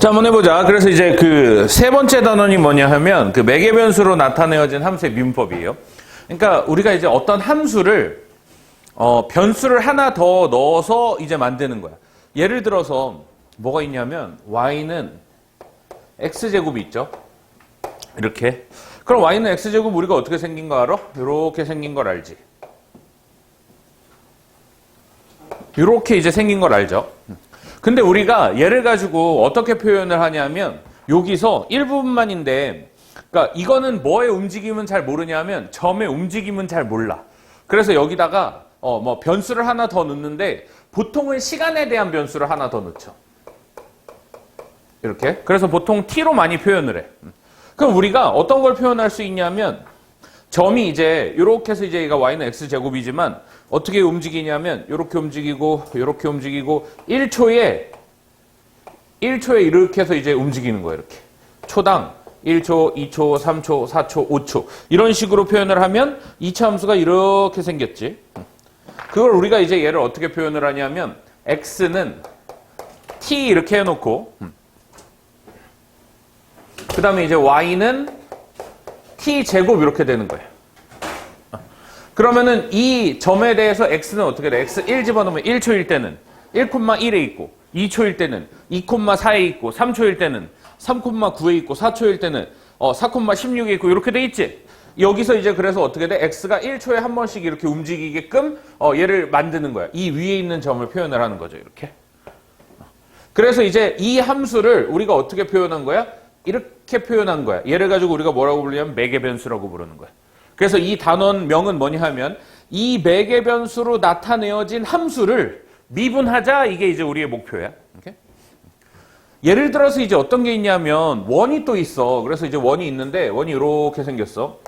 자, 한번 해보자. 그래서 이제 그 세 번째 단원이 뭐냐 하면 그 매개 변수로 나타내어진 함수의 미분법이에요. 그러니까 우리가 이제 어떤 함수를 변수를 하나 더 넣어서 이제 만드는 거야. 예를 들어서 뭐가 있냐면 y는 x제곱이 있죠. 이렇게. 그럼 y는 x제곱 우리가 어떻게 생긴 거 알아? 이렇게 생긴 걸 알지. 이렇게 이제 생긴 걸 알죠. 근데 우리가 얘를 가지고 어떻게 표현을 하냐면 여기서 일부분만인데, 그러니까 이거는 뭐의 움직임은 잘 모르냐면 점의 움직임은 잘 몰라. 그래서 여기다가 뭐 변수를 하나 더 넣는데 보통은 시간에 대한 변수를 하나 더 넣죠. 이렇게. 그래서 보통 t로 많이 표현을 해. 그럼 우리가 어떤 걸 표현할 수 있냐면 점이 이제 이렇게 해서 이제 얘가 y는 x제곱이지만 어떻게 움직이냐면 이렇게 움직이고 이렇게 움직이고 1초에 이렇게 해서 이제 움직이는 거예요. 이렇게. 초당 1초, 2초, 3초, 4초, 5초 이런 식으로 표현을 하면 2차 함수가 이렇게 생겼지. 그걸 우리가 이제 얘를 어떻게 표현을 하냐면 x는 t 이렇게 해놓고 그 다음에 이제 y는 t제곱 이렇게 되는 거예요. 그러면은 이 점에 대해서 x는 어떻게 돼? x1 집어넣으면 1초일 때는 1,1에 있고 2초일 때는 2,4에 있고 3초일 때는 3,9에 있고 4초일 때는 4,16에 있고 이렇게 돼 있지? 여기서 이제 그래서 어떻게 돼? x가 1초에 한 번씩 이렇게 움직이게끔 얘를 만드는 거야. 이 위에 있는 점을 표현을 하는 거죠. 이렇게. 그래서 이제 이 함수를 우리가 어떻게 표현한 거야? 이렇게 표현한 거야. 얘를 가지고 우리가 뭐라고 부르냐면 매개 변수라고 부르는 거야. 그래서 이 단원명은 뭐냐 하면 이 매개 변수로 나타내어진 함수를 미분하자, 이게 이제 우리의 목표야. 오케이? 예를 들어서 이제 어떤 게 있냐면 원이 또 있어. 그래서 이제 원이 있는데 원이 이렇게 생겼어.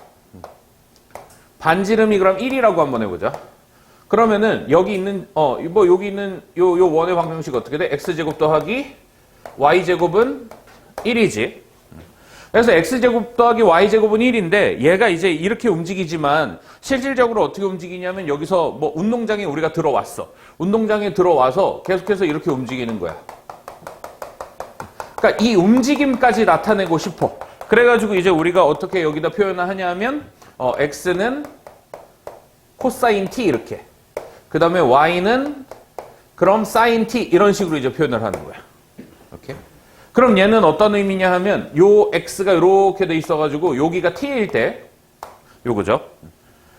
반지름이 그럼 1이라고 한번 해보자. 그러면은 여기 있는 여기 있는 요 원의 방정식 어떻게 돼? x제곱 더하기 y제곱은 1이지. 그래서 x제곱 더하기 y제곱은 1인데 얘가 이제 이렇게 움직이지만 실질적으로 어떻게 움직이냐면 여기서 뭐 운동장에 우리가 들어왔어. 운동장에 들어와서 계속해서 이렇게 움직이는 거야. 그러니까 이 움직임까지 나타내고 싶어. 그래가지고 이제 우리가 어떻게 여기다 표현을 하냐면 x는 코사인 t 이렇게. 그 다음에 y는 그럼 사인 t 이런 식으로 이제 표현을 하는 거야. 이렇게. 그럼 얘는 어떤 의미냐 하면 요 x가 이렇게 돼 있어가지고 여기가 t일 때 요거죠.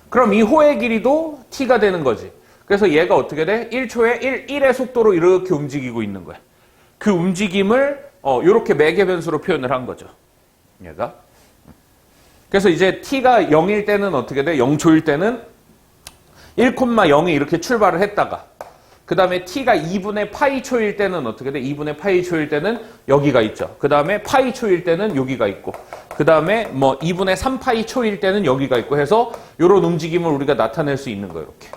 그럼 이 호의 길이도 t가 되는 거지. 그래서 얘가 어떻게 돼? 1초에 1의 속도로 이렇게 움직이고 있는 거야. 그 움직임을 요렇게 매개 변수로 표현을 한 거죠. 얘가. 그래서 이제 t가 0일 때는 어떻게 돼? 0초일 때는 1,0에 이렇게 출발을 했다가 그 다음에 t가 2분의 파이 초일 때는 어떻게 돼? 2분의 파이 초일 때는 여기가 있죠. 그 다음에 파이 초일 때는 여기가 있고 그 다음에 뭐 2분의 3파이 초일 때는 여기가 있고 해서 이런 움직임을 우리가 나타낼 수 있는 거예요. 이렇게.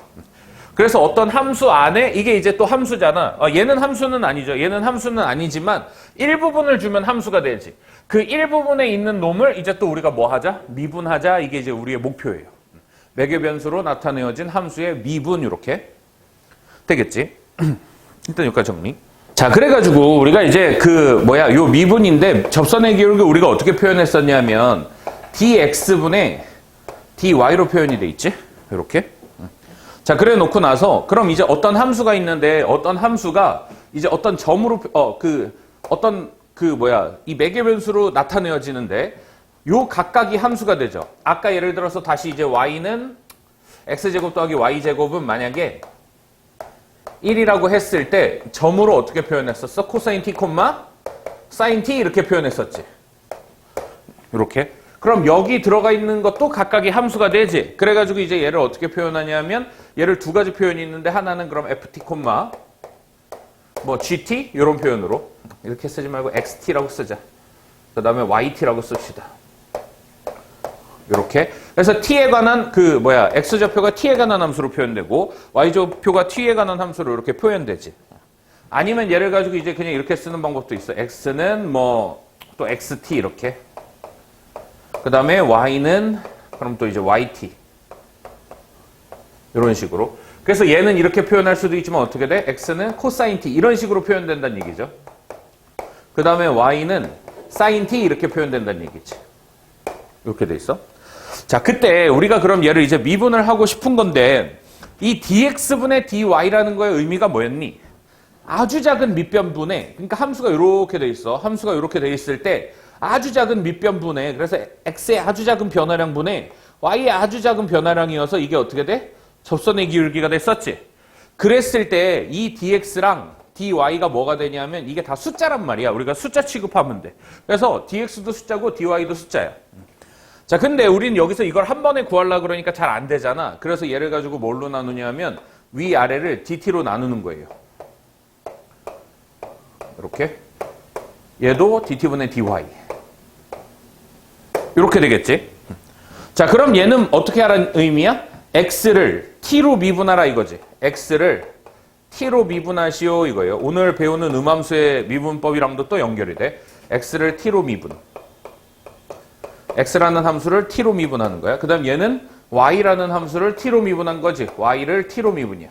그래서 어떤 함수 안에 이게 이제 또 함수잖아. 얘는 함수는 아니죠. 얘는 함수는 아니지만 일부분을 주면 함수가 되지. 그 일부분에 있는 놈을 이제 또 우리가 뭐 하자? 미분하자. 이게 이제 우리의 목표예요. 매개 변수로 나타내어진 함수의 미분 이렇게 되겠지. 일단 여기까지 정리. 자, 그래가지고 우리가 이제 요 미분인데 접선의 기울기 우리가 어떻게 표현했었냐면 dx분의 dy로 표현이 돼 있지. 이렇게. 자, 그래 놓고 나서 그럼 이제 어떤 함수가 있는데 어떤 함수가 이제 어떤 점으로 이 매개 변수로 나타내어지는데 요 각각이 함수가 되죠. 아까 예를 들어서 다시 이제 y는 x제곱 더하기 y제곱은 만약에 1이라고 했을 때 점으로 어떻게 표현했었어? 코사인 t, 사인 t 이렇게 표현했었지. 이렇게. 그럼 여기 들어가 있는 것도 각각의 함수가 되지. 그래가지고 이제 얘를 어떻게 표현하냐면 얘를 두 가지 표현이 있는데 하나는 그럼 ft, 뭐 gt 이런 표현으로 이렇게 쓰지 말고 xt라고 쓰자. 그 다음에 yt라고 씁시다. 이렇게. 그래서 t에 관한 x좌표가 t에 관한 함수로 표현되고 y좌표가 t에 관한 함수로 이렇게 표현되지. 아니면 얘를 가지고 이제 그냥 이렇게 쓰는 방법도 있어. x는 뭐 또 xt 이렇게. 그 다음에 y는 그럼 또 이제 yt. 이런 식으로. 그래서 얘는 이렇게 표현할 수도 있지만 어떻게 돼? x는 코사인 t 이런 식으로 표현된다는 얘기죠. 그 다음에 y는 sin t 이렇게 표현된다는 얘기지. 이렇게 돼 있어. 자, 그때 우리가 그럼 얘를 이제 미분을 하고 싶은 건데 이 dx분의 dy라는 거의 의미가 뭐였니? 아주 작은 밑변분에, 그러니까 함수가 이렇게 돼 있어. 함수가 이렇게 돼 있을 때 아주 작은 밑변분에, 그래서 x의 아주 작은 변화량분에 y의 아주 작은 변화량이어서 이게 어떻게 돼? 접선의 기울기가 됐었지. 그랬을 때 이 dx랑 dy가 뭐가 되냐면 이게 다 숫자란 말이야. 우리가 숫자 취급하면 돼. 그래서 dx도 숫자고 dy도 숫자야. 자, 근데 우린 여기서 이걸 한 번에 구하려고 그러니까 잘 안 되잖아. 그래서 얘를 가지고 뭘로 나누냐면 위아래를 dt로 나누는 거예요. 이렇게. 얘도 dt분의 dy. 이렇게 되겠지. 자, 그럼 얘는 어떻게 하라는 의미야? x를 t로 미분하라 이거지. x를 t로 미분하시오 이거예요. 오늘 배우는 음함수의 미분법이랑도 또 연결이 돼. x를 t로 미분. x라는 함수를 t로 미분하는 거야. 그 다음 얘는 y라는 함수를 t로 미분한 거지. y를 t로 미분이야.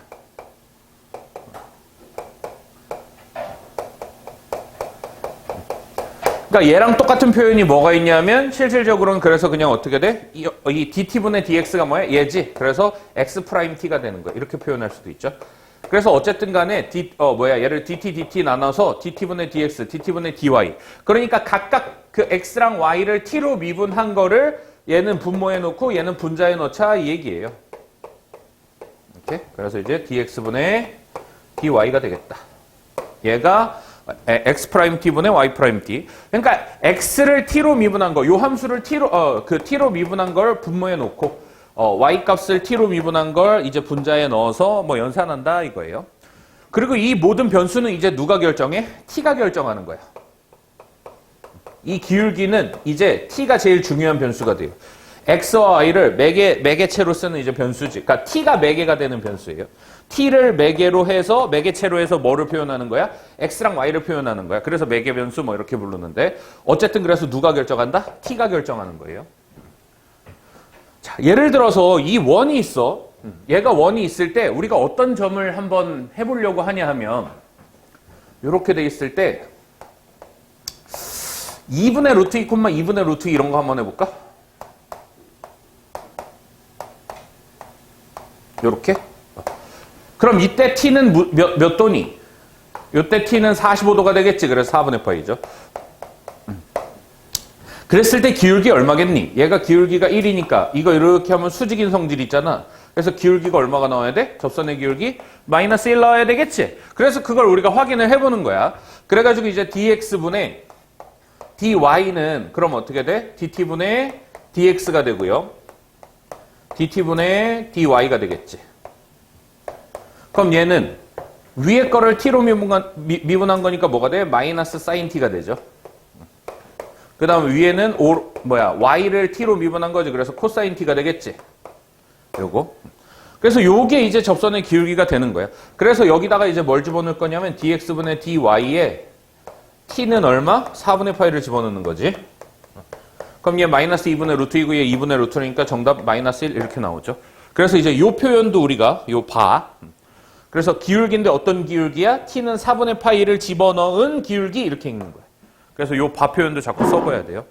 그러니까 얘랑 똑같은 표현이 뭐가 있냐면 실질적으로는 그래서 그냥 어떻게 돼? 이 dt분의 dx가 뭐야? 얘지. 그래서 x't가 되는 거야. 이렇게 표현할 수도 있죠. 그래서 어쨌든 간에 얘를 dt 나눠서 dt분의 dx, dt분의 dy. 그러니까 각각 그 x랑 y를 t로 미분한 거를 얘는 분모에 놓고 얘는 분자에 넣자 이 얘기예요. 이렇게. 그래서 이제 dx분의 dy가 되겠다. 얘가 x't분의 y't. 그러니까 x를 t로 미분한 거, 요 함수를 t로 미분한 걸 분모에 놓고 y 값을 t로 미분한 걸 이제 분자에 넣어서 뭐 연산한다 이거예요. 그리고 이 모든 변수는 이제 누가 결정해? t가 결정하는 거야. 이 기울기는 이제 t가 제일 중요한 변수가 돼요. x와 y를 매개체로 쓰는 이제 변수지. 그러니까 t가 매개가 되는 변수예요. t를 매개체로 해서 뭐를 표현하는 거야? x랑 y를 표현하는 거야. 그래서 매개 변수 뭐 이렇게 부르는데 어쨌든 그래서 누가 결정한다? t가 결정하는 거예요. 자, 예를 들어서 이 원이 있어. 얘가 원이 있을 때 우리가 어떤 점을 한번 해보려고 하냐 하면 이렇게 돼 있을 때 2분의 루트 2, 2분의 루트 2 이런 거 한번 해볼까? 요렇게? 그럼 이때 t는 몇 도니? 이때 t는 45도가 되겠지. 그래서 4분의 파이죠. 그랬을 때 기울기 얼마겠니? 얘가 기울기가 1이니까 이거 이렇게 하면 수직인 성질 있잖아. 그래서 기울기가 얼마가 나와야 돼? 접선의 기울기 마이너스 1 나와야 되겠지. 그래서 그걸 우리가 확인을 해보는 거야. 그래가지고 이제 dx분의 dy는 그럼 어떻게 돼? dt분의 dx가 되고요. dt분의 dy가 되겠지. 그럼 얘는 위에 거를 t로 미분한 거니까 뭐가 돼? 마이너스 sin t가 되죠. 그 다음 위에는 y를 t로 미분한 거지. 그래서 코사인 t가 되겠지. 요거. 그래서 요게 이제 접선의 기울기가 되는 거야. 그래서 여기다가 이제 뭘 집어넣을 거냐면 dx분의 dy에 t는 얼마? 4분의 파이를 집어넣는 거지. 그럼 얘 마이너스 2분의 루트 2고 얘 2분의 루트니까 정답 마이너스 1 이렇게 나오죠. 그래서 이제 요 표현도 우리가 그래서 기울기인데 어떤 기울기야? t는 4분의 파이를 집어넣은 기울기 이렇게 읽는 거야. 그래서 요 바 표현도 자꾸 써봐야 돼요.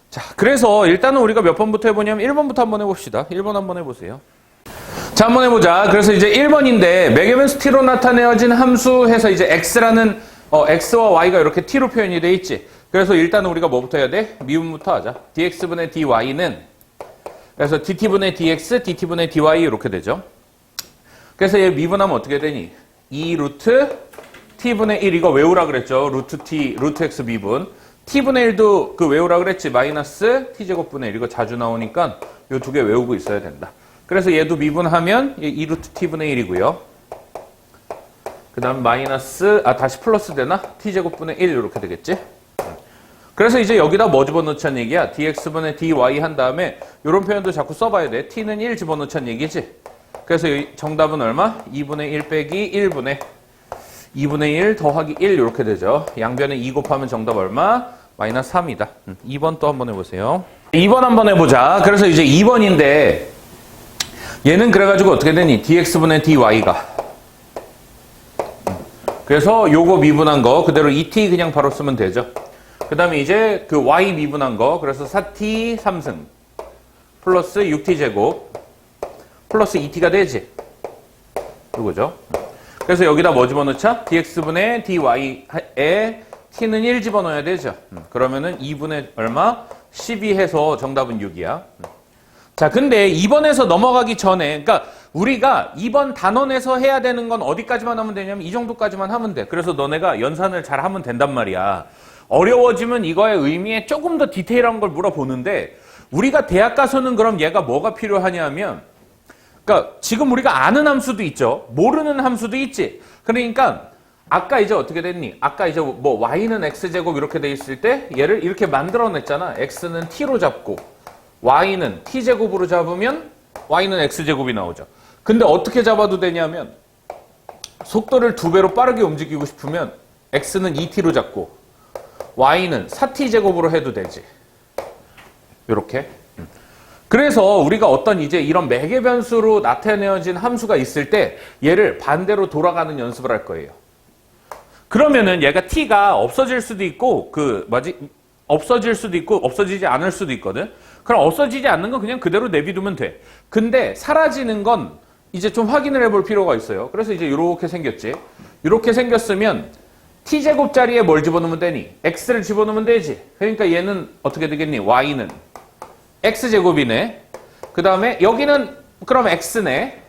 자, 그래서 일단은 우리가 몇 번부터 해보냐면 1번부터 한번 해봅시다. 1번 한번 해보세요. 자, 한번 해보자. 그래서 이제 1번인데 매개변수 t로 나타내어진 함수 해서 이제 x라는 x와 y가 이렇게 t로 표현이 돼 있지. 그래서 일단은 우리가 뭐부터 해야 돼? 미분부터 하자. dx분의 dy는 그래서 dt분의 dx, dt분의 dy 이렇게 되죠. 그래서 얘 미분하면 어떻게 되니? 2 루트 t분의 1 이거 외우라 그랬죠. 루트 t, 루트 x 미분. t분의 1도 그 외우라 그랬지. 마이너스 t제곱분의 1 이거 자주 나오니까 요 두 개 외우고 있어야 된다. 그래서 얘도 미분하면 2 루트 t분의 1이고요. 그 다음 마이너스 다시 플러스 되나? t제곱분의 1 이렇게 되겠지. 그래서 이제 여기다 뭐 집어넣자는 얘기야? dx분의 dy 한 다음에 이런 표현도 자꾸 써봐야 돼. t는 1 집어넣자는 얘기지. 그래서 정답은 얼마? 2분의 1 빼기 1분의 2분의 1 더하기 1 이렇게 되죠. 양변에 2 곱하면 정답 얼마? 마이너스 3이다. 2번 또 한번 해보세요. 2번 한번 해보자. 그래서 이제 2번인데 얘는 그래가지고 어떻게 되니? dx분의 dy가 그래서 요거 미분한 거 그대로 2t 그냥 바로 쓰면 되죠. 그 다음에 이제 그 y 미분한 거 그래서 4t 3승 플러스 6t 제곱 플러스 2t가 되지. 이거죠. 그래서 여기다 뭐 집어넣자? dx분의 dy에 t는 1 집어넣어야 되죠. 그러면은 2분의 얼마? 12 해서 정답은 6이야. 자, 근데 2번에서 넘어가기 전에, 그러니까 우리가 2번 단원에서 해야 되는 건 어디까지만 하면 되냐면 이 정도까지만 하면 돼. 그래서 너네가 연산을 잘 하면 된단 말이야. 어려워지면 이거의 의미에 조금 더 디테일한 걸 물어보는데 우리가 대학 가서는 그럼 얘가 뭐가 필요하냐면 그러니까 지금 우리가 아는 함수도 있죠. 모르는 함수도 있지. 그러니까 아까 이제 어떻게 됐니? 아까 이제 뭐 y는 x제곱 이렇게 돼 있을 때 얘를 이렇게 만들어냈잖아. x는 t로 잡고 y는 t제곱으로 잡으면 y는 x제곱이 나오죠. 근데 어떻게 잡아도 되냐면 속도를 2배로 빠르게 움직이고 싶으면 x는 2t로 잡고 y는 4t제곱으로 해도 되지. 이렇게. 그래서 우리가 어떤 이제 이런 매개 변수로 나타내어진 함수가 있을 때 얘를 반대로 돌아가는 연습을 할 거예요. 그러면은 얘가 t가 없어질 수도 있고 없어질 수도 있고 없어지지 않을 수도 있거든. 그럼 없어지지 않는 건 그냥 그대로 내비두면 돼. 근데 사라지는 건 이제 좀 확인을 해볼 필요가 있어요. 그래서 이제 이렇게 생겼지. 이렇게 생겼으면 t제곱 자리에 뭘 집어넣으면 되니? x를 집어넣으면 되지. 그러니까 얘는 어떻게 되겠니? y는 x제곱이네. 그 다음에 여기는 그럼 x네.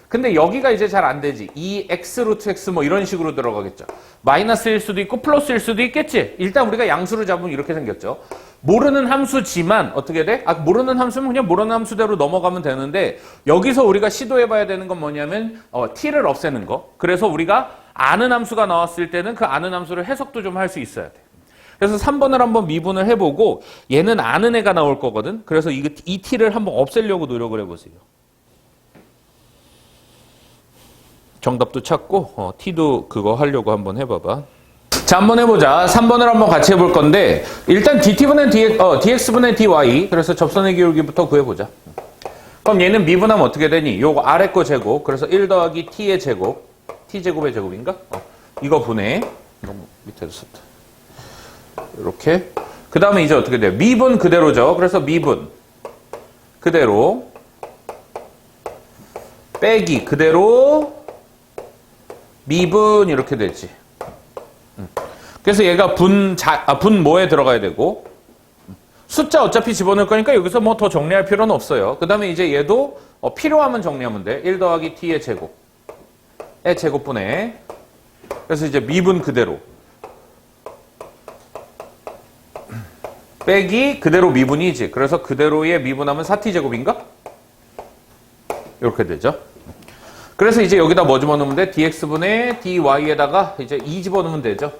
근데 여기가 이제 잘 안 되지. 2x 루트 x 뭐 이런 식으로 들어가겠죠. 마이너스일 수도 있고 플러스일 수도 있겠지. 일단 우리가 양수를 잡으면 이렇게 생겼죠. 모르는 함수지만 어떻게 돼? 모르는 함수면 그냥 모르는 함수대로 넘어가면 되는데 여기서 우리가 시도해봐야 되는 건 뭐냐면 t를 없애는 거. 그래서 우리가 아는 함수가 나왔을 때는 그 아는 함수를 해석도 좀 할 수 있어야 돼. 그래서 3번을 한번 미분을 해보고 얘는 아는 애가 나올 거거든. 그래서 이 t를 한번 없애려고 노력을 해보세요. 정답도 찾고 t도 그거 하려고 한번 해봐봐. 자, 한번 해보자. 3번을 한번 같이 해볼 건데 일단 dt분의 dx분의 dy 그래서 접선의 기울기부터 구해보자. 그럼 얘는 미분하면 어떻게 되니? 요거 아래 거 제곱 그래서 1 더하기 t의 제곱 t제곱의 제곱인가? 이거 분해 너무 밑에서 썼다. 이렇게 그 다음에 이제 어떻게 돼요? 미분 그대로죠. 그래서 미분 그대로 빼기 그대로 미분 이렇게 되지. 그래서 얘가 분 뭐에 들어가야 되고 숫자 어차피 집어넣을 거니까 여기서 뭐 더 정리할 필요는 없어요. 그 다음에 이제 얘도 필요하면 정리하면 돼. 1 더하기 t의 제곱의 제곱분해 그래서 이제 미분 그대로 빼기 그대로 미분이지. 그래서 그대로의 미분하면 4t제곱인가? 이렇게 되죠. 그래서 이제 여기다 뭐 집어넣으면 돼? dx분의 dy에다가 이제 2 집어넣으면 되죠.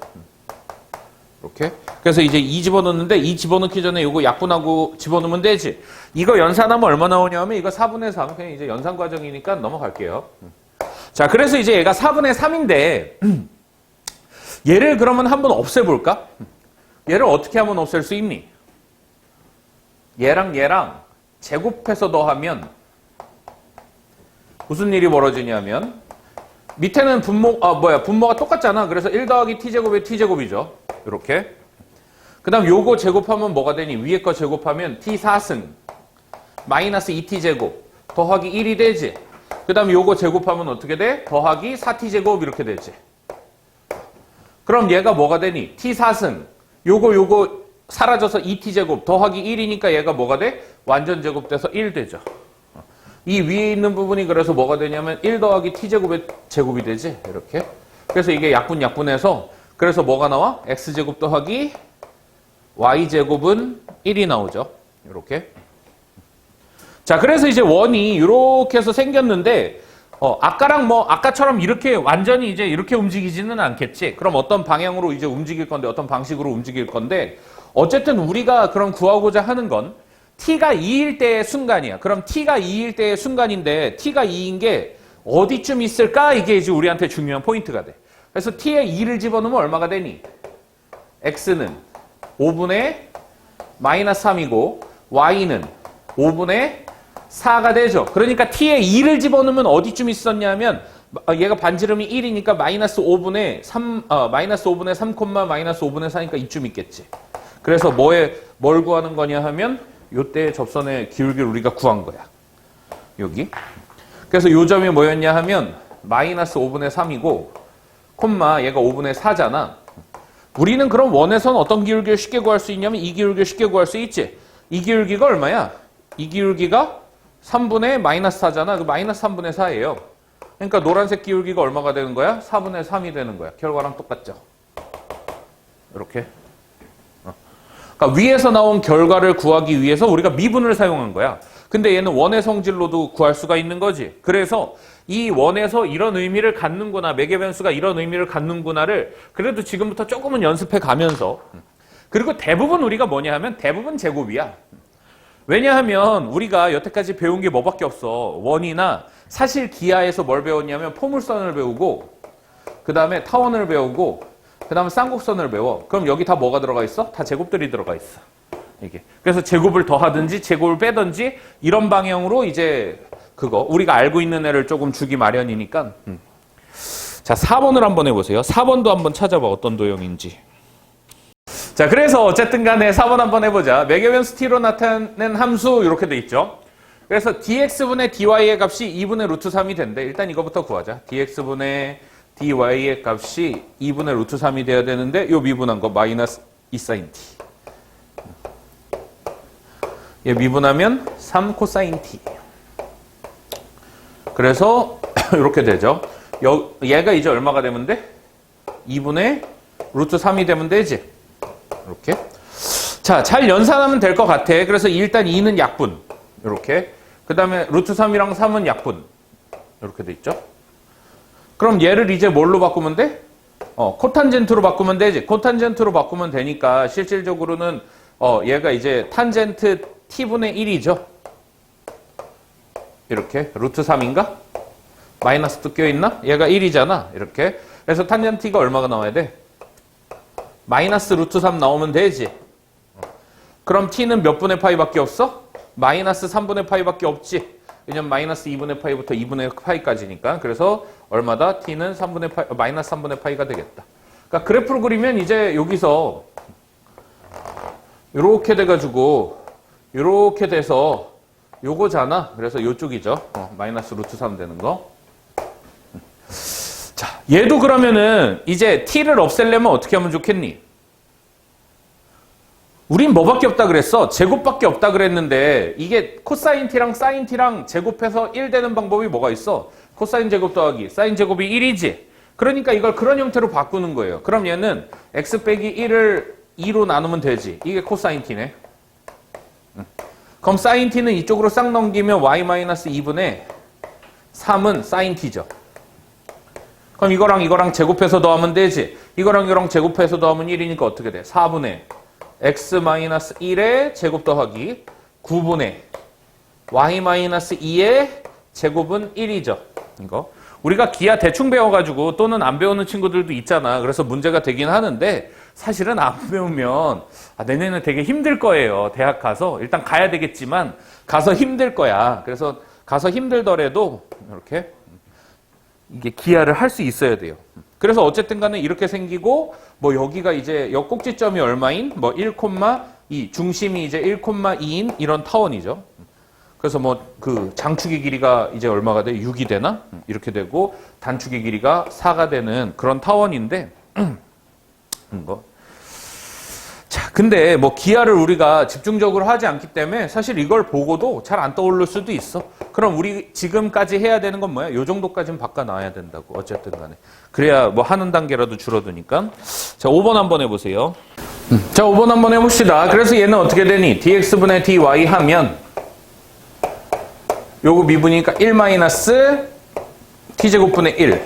이렇게. 그래서 이제 2 집어넣는데 2 집어넣기 전에 이거 약분하고 집어넣으면 되지. 이거 연산하면 얼마 나오냐면 이거 4분의 3. 그냥 이제 연산 과정이니까 넘어갈게요. 자, 그래서 이제 얘가 4분의 3인데 얘를 그러면 한번 없애볼까? 얘를 어떻게 하면 없앨 수 있니? 얘랑 제곱해서 더하면 무슨 일이 벌어지냐면 밑에는 분모가 똑같잖아. 그래서 1 더하기 t제곱의 t제곱이죠. 이렇게. 그 다음 요거 제곱하면 뭐가 되니? 위에 거 제곱하면 t4승 마이너스 2t제곱 더하기 1이 되지. 그 다음 요거 제곱하면 어떻게 돼? 더하기 4t제곱 이렇게 되지. 그럼 얘가 뭐가 되니? t4승 요거 사라져서 2t제곱 더하기 1이니까 얘가 뭐가 돼? 완전 제곱돼서 1 되죠. 이 위에 있는 부분이 그래서 뭐가 되냐면 1 더하기 t제곱의 제곱이 되지. 이렇게. 그래서 이게 약분해서 그래서 뭐가 나와? x제곱 더하기 y제곱은 1이 나오죠. 이렇게. 자, 그래서 이제 원이 이렇게 해서 생겼는데 아까처럼 이렇게 완전히 이제 이렇게 움직이지는 않겠지. 그럼 어떤 방향으로 이제 움직일 건데 어떤 방식으로 움직일 건데 어쨌든 우리가 그럼 구하고자 하는 건 t가 2일 때의 순간이야. 그럼 t가 2일 때의 순간인데 t가 2인 게 어디쯤 있을까? 이게 이제 우리한테 중요한 포인트가 돼. 그래서 t에 2를 집어넣으면 얼마가 되니? x는 5분의 마이너스 3이고 y는 5분의 4가 되죠. 그러니까 t에 2를 집어넣으면 어디쯤 있었냐면 얘가 반지름이 1이니까 마이너스 5분의 3, 마이너스 5분의 3, 마이너스 5분의 4니까 이쯤 있겠지. 그래서 뭘 구하는 거냐 하면 요때 접선의 기울기를 우리가 구한 거야. 여기. 그래서 요 점이 뭐였냐 하면 마이너스 5분의 3이고 콤마 얘가 5분의 4잖아. 우리는 그럼 원에서는 어떤 기울기를 쉽게 구할 수 있냐면 이 기울기를 쉽게 구할 수 있지. 이 기울기가 얼마야? 이 기울기가 3분의 마이너스 4잖아. 그 마이너스 3분의 4예요. 그러니까 노란색 기울기가 얼마가 되는 거야? 4분의 3이 되는 거야. 결과랑 똑같죠. 이렇게. 그러니까 위에서 나온 결과를 구하기 위해서 우리가 미분을 사용한 거야. 근데 얘는 원의 성질로도 구할 수가 있는 거지. 그래서 이 원에서 이런 의미를 갖는구나, 맥의 변수가 이런 의미를 갖는구나를 그래도 지금부터 조금은 연습해 가면서, 그리고 대부분 우리가 뭐냐 하면 대부분 제곱이야. 왜냐하면 우리가 여태까지 배운 게 뭐밖에 없어. 원이나 사실 기하에서 뭘 배웠냐면 포물선을 배우고 그 다음에 타원을 배우고 그 다음에 쌍곡선을 배워. 그럼 여기 다 뭐가 들어가 있어? 다 제곱들이 들어가 있어. 이게. 그래서 제곱을 더하든지 제곱을 빼든지 이런 방향으로 이제 그거 우리가 알고 있는 애를 조금 주기 마련이니까. 자, 4번을 한번 해보세요. 4번도 한번 찾아봐. 어떤 도형인지. 자, 그래서 어쨌든 간에 4번 한번 해보자. 맥의 변수 t로 나타낸 함수 이렇게 돼 있죠. 그래서 dx분의 dy의 값이 2분의 루트 3이 된대. 일단 이거부터 구하자. dx분의 dy의 값이 2분의 루트 3이 돼야 되는데 요 미분한 거 마이너스 2sin t. 얘 미분하면 3 코사인 t. 그래서 이렇게 되죠. 얘가 이제 얼마가 되면 돼? 2분의 루트 3이 되면 되지. 이렇게. 자, 잘 연산하면 될 것 같아. 그래서 일단 2는 약분. 이렇게. 그 다음에 루트 3이랑 3은 약분. 이렇게 돼 있죠. 그럼 얘를 이제 뭘로 바꾸면 돼? 코탄젠트로 바꾸면 되지. 코탄젠트로 바꾸면 되니까 실질적으로는 얘가 이제 탄젠트 t분의 1이죠. 이렇게. 루트 3인가? 마이너스도 껴있나? 얘가 1이잖아. 이렇게. 그래서 탄젠트 t가 얼마가 나와야 돼? 마이너스 루트 3 나오면 되지. 그럼 t는 몇 분의 파이밖에 없어? 마이너스 3분의 파이밖에 없지. 왜냐면 마이너스 2분의 파이부터 2분의 파이까지니까. 그래서 얼마다? t는 3분의 파이, 마이너스 3분의 파이가 되겠다. 그러니까 그래프를 그리면 이제 여기서 이렇게 돼가지고 이렇게 돼서 요거잖아. 그래서 요쪽이죠. 마이너스 루트 3 되는 거. 자, 얘도 그러면은 이제 t를 없애려면 어떻게 하면 좋겠니? 우린 뭐밖에 없다 그랬어? 제곱밖에 없다 그랬는데 이게 코사인 t랑 사인 t랑 제곱해서 1 되는 방법이 뭐가 있어? 코사인 제곱 더하기 사인 제곱이 1이지. 그러니까 이걸 그런 형태로 바꾸는 거예요. 그럼 얘는 x 빼기 1을 2로 나누면 되지. 이게 코사인 t네. 그럼 사인 t는 이쪽으로 싹 넘기면 y-2분의 3은 사인 t죠. 그럼 이거랑 제곱해서 더하면 되지. 이거랑 제곱해서 더하면 1이니까 어떻게 돼? 4분의 x-1의 제곱 더하기 9분의 y-2의 제곱은 1이죠. 이거. 우리가 기하 대충 배워가지고 또는 안 배우는 친구들도 있잖아. 그래서 문제가 되긴 하는데 사실은 안 배우면 내년에 되게 힘들 거예요. 대학 가서. 일단 가야 되겠지만 가서 힘들 거야. 그래서 가서 힘들더라도 이렇게 이게 기하를 할 수 있어야 돼요. 그래서 어쨌든 간에 이렇게 생기고 뭐 여기가 이제 여 꼭지점이 얼마인 뭐 1,2 중심이 이제 1,2인 이런 타원이죠. 그래서 뭐 그 장축의 길이가 이제 얼마가 돼? 6이 되나? 이렇게 되고 단축의 길이가 4가 되는 그런 타원인데 뭐. 자, 근데 뭐 기하를 우리가 집중적으로 하지 않기 때문에 사실 이걸 보고도 잘 안 떠오를 수도 있어. 그럼 우리 지금까지 해야 되는 건 뭐야? 요 정도까지는 바꿔놔야 된다고. 어쨌든 간에. 그래야 뭐 하는 단계라도 줄어드니까. 자, 5번 한번 해보세요. 자, 5번 한번 해봅시다. 그래서 얘는 어떻게 되니? dx분의 dy 하면 요거 미분이니까 1 마이너스 t제곱분의 1.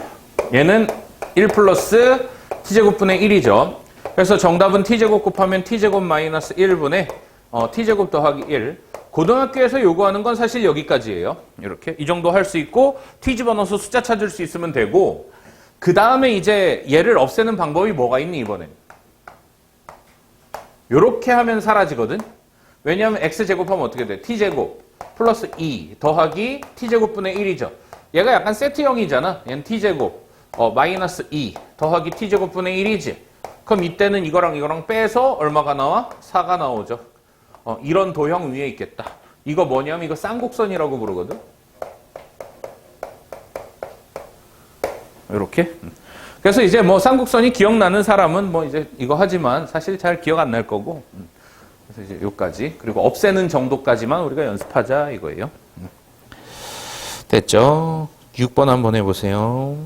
얘는 1 플러스 t제곱분의 1이죠. 그래서 정답은 t제곱 곱하면 t제곱 마이너스 1분의 t제곱 더하기 1. 고등학교에서 요구하는 건 사실 여기까지예요. 이렇게. 이 정도 할 수 있고 t 집어넣어서 숫자 찾을 수 있으면 되고 그 다음에 이제 얘를 없애는 방법이 뭐가 있니 이번엔? 요렇게 하면 사라지거든. 왜냐하면 x제곱하면 어떻게 돼? t제곱 플러스 2 더하기 t제곱분의 1이죠. 얘가 약간 세트형이잖아. 얘는 t제곱 마이너스 2 더하기 t제곱분의 1이지. 그럼 이때는 이거랑 이거랑 빼서 얼마가 나와? 4가 나오죠. 이런 도형 위에 있겠다. 이거 뭐냐면 이거 쌍곡선이라고 부르거든. 이렇게. 그래서 이제 뭐 쌍곡선이 기억나는 사람은 뭐 이제 이거 하지만 사실 잘 기억 안 날 거고. 그래서 이제 요까지. 그리고 없애는 정도까지만 우리가 연습하자 이거예요. 됐죠? 6번 한번 해보세요.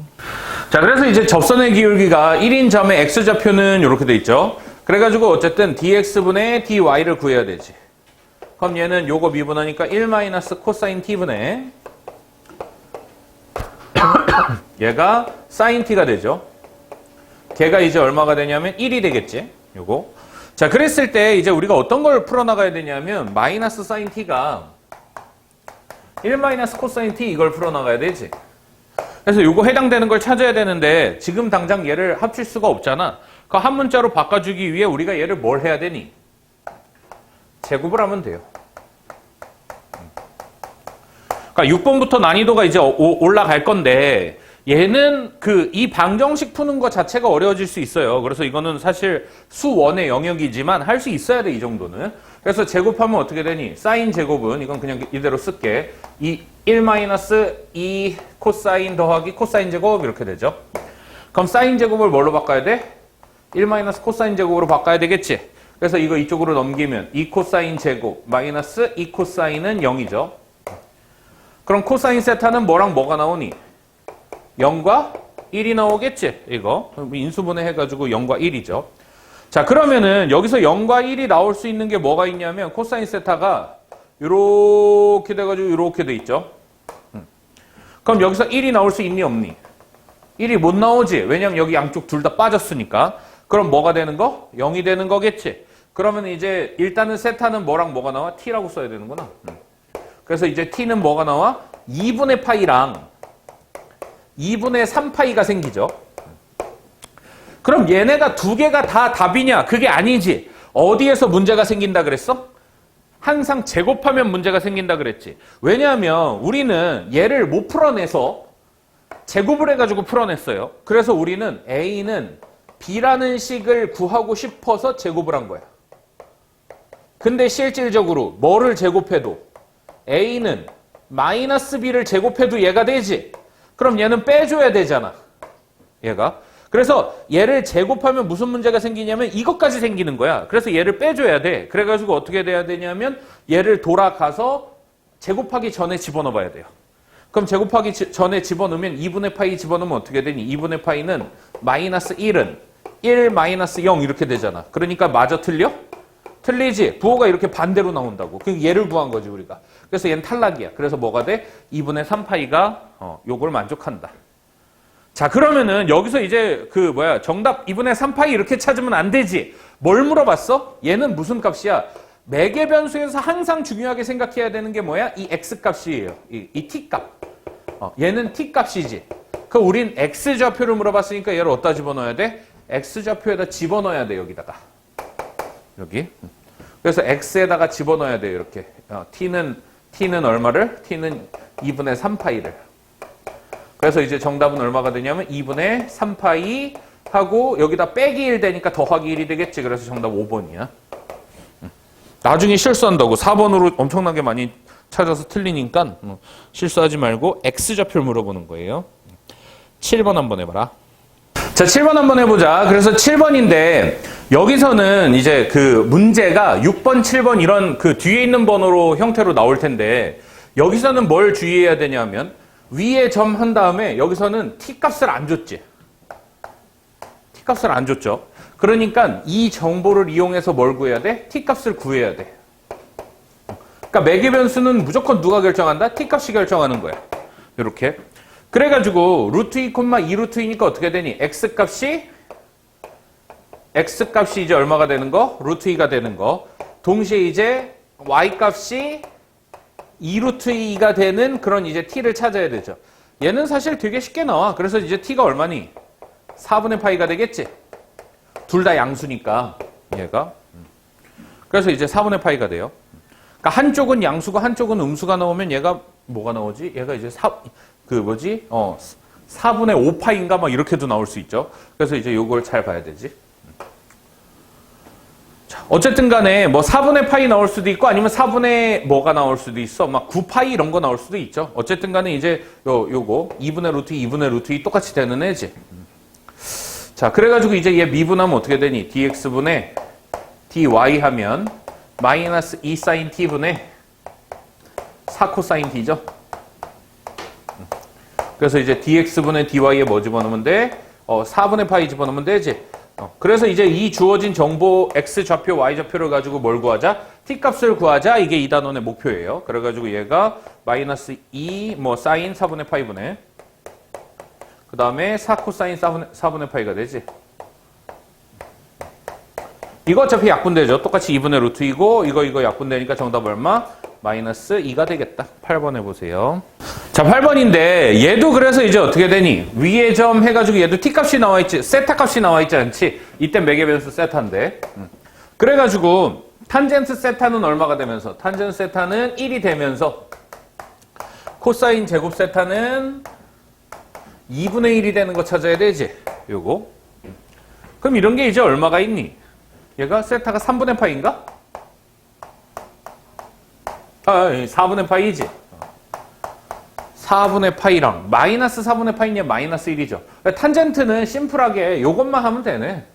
자, 그래서 이제 접선의 기울기가 1인 점의 x좌표는 이렇게 돼 있죠. 그래가지고 어쨌든 dx분의 dy를 구해야 되지. 그럼 얘는 요거 미분하니까 1 마이너스 코사인 t분의 얘가 사인 t가 되죠. 걔가 이제 얼마가 되냐면 1이 되겠지. 요거. 자, 그랬을 때 이제 우리가 어떤 걸 풀어나가야 되냐면 마이너스 사인 t가 1 마이너스 코사인 t 이걸 풀어나가야 되지. 그래서 요거 해당되는 걸 찾아야 되는데 지금 당장 얘를 합칠 수가 없잖아. 그 한 문자로 바꿔주기 위해 우리가 얘를 뭘 해야 되니? 제곱을 하면 돼요. 그러니까 6번부터 난이도가 이제 올라갈 건데 얘는 이 방정식 푸는 것 자체가 어려워질 수 있어요. 그래서 이거는 사실 수원의 영역이지만 할 수 있어야 돼, 이 정도는. 그래서 제곱하면 어떻게 되니? 사인 제곱은 이건 그냥 이대로 쓸게. 1 마이너스 2 코사인 더하기 코사인 제곱 이렇게 되죠. 그럼 사인 제곱을 뭘로 바꿔야 돼? 1 마이너스 코사인 제곱으로 바꿔야 되겠지. 그래서 이거 이쪽으로 넘기면 2 코사인 제곱 마이너스 2 코사인은 0이죠. 그럼 코사인 세타는 뭐랑 뭐가 나오니? 0과 1이 나오겠지. 이거 인수분해 해가지고 0과 1이죠. 자, 그러면은 여기서 0과 1이 나올 수 있는 게 뭐가 있냐면 코사인 세타가 이렇게 돼가지고 이렇게 돼 있죠. 그럼 여기서 1이 나올 수 있니 없니? 1이 못 나오지. 왜냐면 여기 양쪽 둘 다 빠졌으니까. 그럼 뭐가 되는 거? 0이 되는 거겠지. 그러면 이제 일단은 세타는 뭐랑 뭐가 나와? t라고 써야 되는구나. 그래서 이제 t는 뭐가 나와? 2분의 파이랑 2분의 3파이가 생기죠. 그럼 얘네가 두 개가 다 답이냐? 그게 아니지. 어디에서 문제가 생긴다 그랬어? 항상 제곱하면 문제가 생긴다 그랬지. 왜냐하면 우리는 얘를 못 풀어내서 제곱을 해가지고 풀어냈어요. 그래서 우리는 A는 B라는 식을 구하고 싶어서 제곱을 한 거야. 근데 실질적으로 뭐를 제곱해도 A는 마이너스 B를 제곱해도 얘가 되지. 그럼 얘는 빼줘야 되잖아. 얘가. 그래서 얘를 제곱하면 무슨 문제가 생기냐면 이것까지 생기는 거야. 그래서 얘를 빼줘야 돼. 그래가지고 어떻게 돼야 되냐면 얘를 돌아가서 제곱하기 전에 집어넣어 봐야 돼요. 그럼 제곱하기 전에 집어넣으면 2분의 파이 집어넣으면 어떻게 되니? 2분의 파이는 마이너스 1은 1 마이너스 0 이렇게 되잖아. 그러니까 마저 틀려? 틀리지. 부호가 이렇게 반대로 나온다고. 그 얘를 구한 거지 우리가. 그래서 얘는 탈락이야. 그래서 뭐가 돼? 2분의 3파이가 요걸 만족한다. 자, 그러면은 여기서 이제 정답 2분의 3파이 이렇게 찾으면 안 되지. 뭘 물어봤어? 얘는 무슨 값이야? 매개 변수에서 항상 중요하게 생각해야 되는 게 뭐야? 이 x 값이에요. 이 t 값. 얘는 t 값이지. 그럼 우린 x 좌표를 물어봤으니까 얘를 어디다 집어넣어야 돼? x 좌표에다 집어넣어야 돼, 여기다가. 여기. 그래서 x에다가 집어넣어야 돼요, 이렇게. t는 얼마를? t는 2분의 3파이를. 그래서 이제 정답은 얼마가 되냐면 2분의 3파이 하고 여기다 빼기 1 되니까 더하기 1이 되겠지. 그래서 정답 5번이야. 나중에 실수한다고 4번으로 엄청나게 많이 찾아서 틀리니까 실수하지 말고 x좌표를 물어보는 거예요. 7번 한번 해봐라. 자, 7번 한번 해보자. 그래서 7번인데 여기서는 이제 문제가 6번, 7번 이런 뒤에 있는 번호로 형태로 나올 텐데 여기서는 뭘 주의해야 되냐면 위에 점 한 다음에 여기서는 t값을 안 줬지. t값을 안 줬죠. 그러니까 이 정보를 이용해서 뭘 구해야 돼? t값을 구해야 돼. 그러니까 매개 변수는 무조건 누가 결정한다? t값이 결정하는 거야. 이렇게. 그래가지고 루트 2, 2 루트 2니까 어떻게 되니? x값이 이제 얼마가 되는 거? 루트 2가 되는 거. 동시에 이제 y값이 2루트 2가 되는 그런 이제 t를 찾아야 되죠. 얘는 사실 되게 쉽게 나와. 그래서 이제 t가 얼마니? 4분의 파이가 되겠지. 둘 다 양수니까 얘가. 그래서 이제 4분의 파이가 돼요. 그러니까 한쪽은 양수고 한쪽은 음수가 나오면 얘가 뭐가 나오지? 얘가 이제 그 뭐지? 4분의 5파인가 막 이렇게도 나올 수 있죠. 그래서 이제 요걸 잘 봐야 되지. 자, 어쨌든 간에 뭐 4분의 파이 나올 수도 있고 아니면 4분의 뭐가 나올 수도 있어. 막 9파이 이런 거 나올 수도 있죠. 어쨌든 간에 이제 요거 2분의 루트 2분의 루트 2 똑같이 되는 애지. 자, 그래가지고 이제 얘 미분하면 어떻게 되니? dx분의 dy 하면 마이너스 2 사인 t분의 4 코사인 t죠. 그래서 이제 dx분의 dy에 뭐 집어넣으면 돼? 4분의 파이 집어넣으면 되지. 그래서 이제 이 주어진 정보 x좌표, y좌표를 가지고 뭘 구하자? t값을 구하자. 이게 이 단원의 목표예요. 그래가지고 얘가 마이너스 2 뭐 사인 4분의 파이분의 그 다음에 4 코사인 4분의 파이가 되지. 이거 어차피 약분되죠. 똑같이 2분의 루트이고 이거 약분되니까 정답 얼마? 마이너스 2가 되겠다. 8번 해보세요. 자, 8번인데 얘도 그래서 이제 어떻게 되니? 위에 점 해가지고 얘도 t값이 나와있지. 세타 값이 나와있지 않지? 이때 매개 변수 세타인데. 그래가지고 탄젠트 세타는 얼마가 되면서? 탄젠트 세타는 1이 되면서 코사인 제곱 세타는 2분의 1이 되는 거 찾아야 되지. 요거. 그럼 이런 게 이제 얼마가 있니? 얘가 세타가 3분의 파이인가? 4분의 파이지. 4분의 파이랑 마이너스 4분의 파이냐 마이너스 1이죠. 탄젠트는 심플하게 요것만 하면 되네.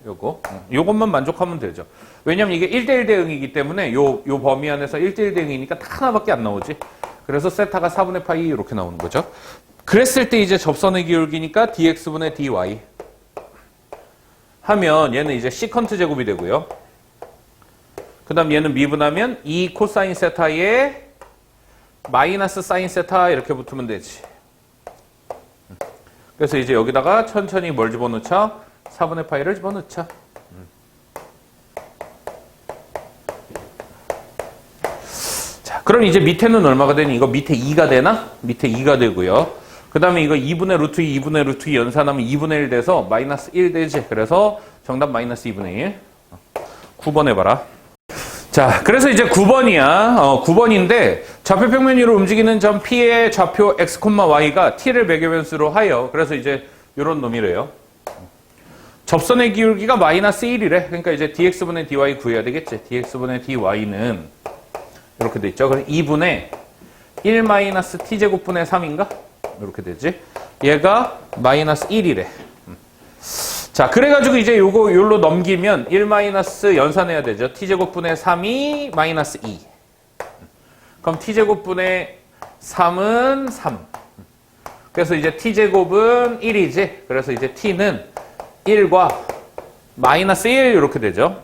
요것만 만족하면 되죠. 왜냐면 이게 1대1 대응이기 때문에 요 범위 안에서 1대1 대응이니까 딱 하나밖에 안 나오지. 그래서 세타가 4분의 파이 이렇게 나오는 거죠. 그랬을 때 이제 접선의 기울기니까 dx분의 dy 하면 얘는 이제 시컨트 제곱이 되고요. 그 다음 얘는 미분하면 2 코사인 세타에 마이너스 사인 세타 이렇게 붙으면 되지. 그래서 이제 여기다가 천천히 뭘 집어넣자? 4분의 파이를 집어넣자. 자, 그럼 이제 밑에는 얼마가 되니? 이거 밑에 2가 되나? 밑에 2가 되고요. 그 다음에 이거 2분의 루트 2, 2분의 루트 2 연산하면 2분의 1 돼서 마이너스 1 되지. 그래서 정답 마이너스 2분의 1. 9번 해봐라. 자, 그래서 이제 9번이야. 9번인데 좌표 평면 위로 움직이는 점 P의 좌표 x, y가 t를 매개변수로 하여 그래서 이제 이런 놈이래요. 접선의 기울기가 마이너스 1이래. 그러니까 이제 dx분의 dy 구해야 되겠지. dx분의 dy는 이렇게 돼 있죠. 그럼 2분의 1 마이너스 t제곱분의 3인가? 이렇게 되지. 얘가 마이너스 1이래. 자, 그래가지고 이제 요거 요로 넘기면 1 마이너스 연산해야 되죠. t제곱분의 3이 마이너스 2. 그럼 t제곱분의 3은 3. 그래서 이제 t제곱은 1이지. 그래서 이제 t는 1과 마이너스 1 이렇게 되죠.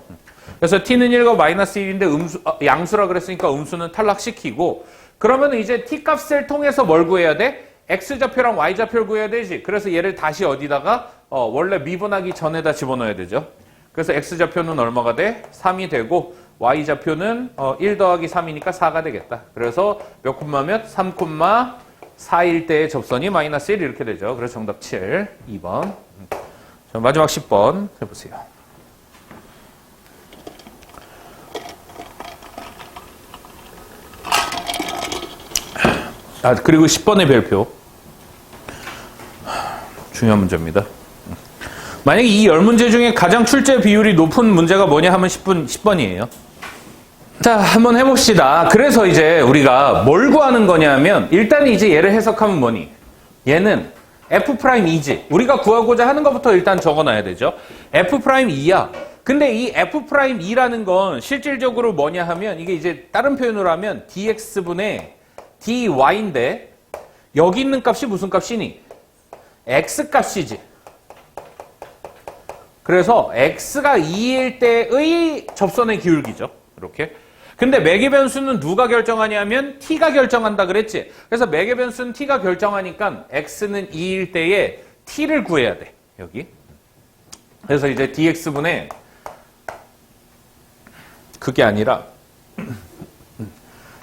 그래서 t는 1과 마이너스 1인데 양수라 그랬으니까 음수는 탈락시키고 그러면 이제 t값을 통해서 뭘 구해야 돼? x좌표랑 y좌표를 구해야 되지. 그래서 얘를 다시 어디다가 원래 미분하기 전에다 집어넣어야 되죠. 그래서 x좌표는 얼마가 돼? 3이 되고 y좌표는 1 더하기 3이니까 4가 되겠다. 그래서 몇 콤마 몇? 3 콤마 4일 때의 접선이 마이너스 1 이렇게 되죠. 그래서 정답 7, 2번. 자, 마지막 10번 해보세요. 그리고 10번의 별표. 중요한 문제입니다. 만약에 이 10문제 중에 가장 출제 비율이 높은 문제가 뭐냐 하면 10번이에요. 자, 한번 해봅시다. 그래서 이제 우리가 뭘 구하는 거냐면 일단 이제 얘를 해석하면 뭐니? 얘는 F'E지. 우리가 구하고자 하는 것부터 일단 적어놔야 되죠. F'E야. 근데 이 F'E라는 건 실질적으로 뭐냐 하면 이게 이제 다른 표현으로 하면 dx분의 dy인데 여기 있는 값이 무슨 값이니? x값이지. 그래서 x가 2일 때의 접선의 기울기죠. 이렇게. 근데 매개변수는 누가 결정하냐면 t가 결정한다 그랬지. 그래서 매개변수는 t가 결정하니까 x는 2일 때에 t를 구해야 돼. 여기. 그래서 이제 dx분의 그게 아니라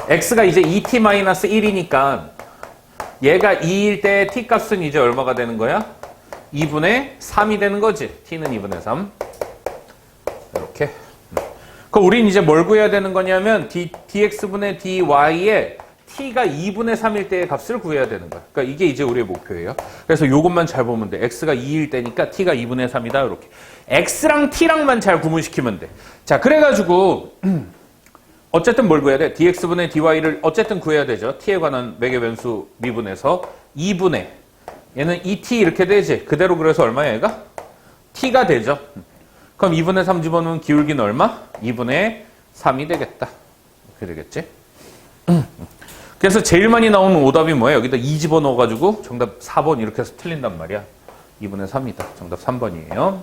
x가 이제 2t-1이니까 얘가 2일 때 t값은 이제 얼마가 되는 거야? 2분의 3이 되는 거지. t는 2분의 3. 이렇게. 그럼 우린 이제 뭘 구해야 되는 거냐면 dx분의 dy에 t가 2분의 3일 때의 값을 구해야 되는 거야. 그러니까 이게 이제 우리의 목표예요. 그래서 요것만 잘 보면 돼. x가 2일 때니까 t가 2분의 3이다. 이렇게. x랑 t랑만 잘 구분시키면 돼. 자, 그래가지고 어쨌든 뭘 구해야 돼? dx분의 dy를 어쨌든 구해야 되죠. t에 관한 매개 변수 미분에서 2분의 얘는 2t 이렇게 되지. 그대로 그래서 얼마야 얘가? t가 되죠. 그럼 2분의 3 집어넣으면 기울기는 얼마? 2분의 3이 되겠다. 이렇게 되겠지? 그래서 제일 많이 나오는 오답이 뭐야? 여기다 2 집어넣어가지고 정답 4번 이렇게 해서 틀린단 말이야. 2분의 3이다. 정답 3번이에요.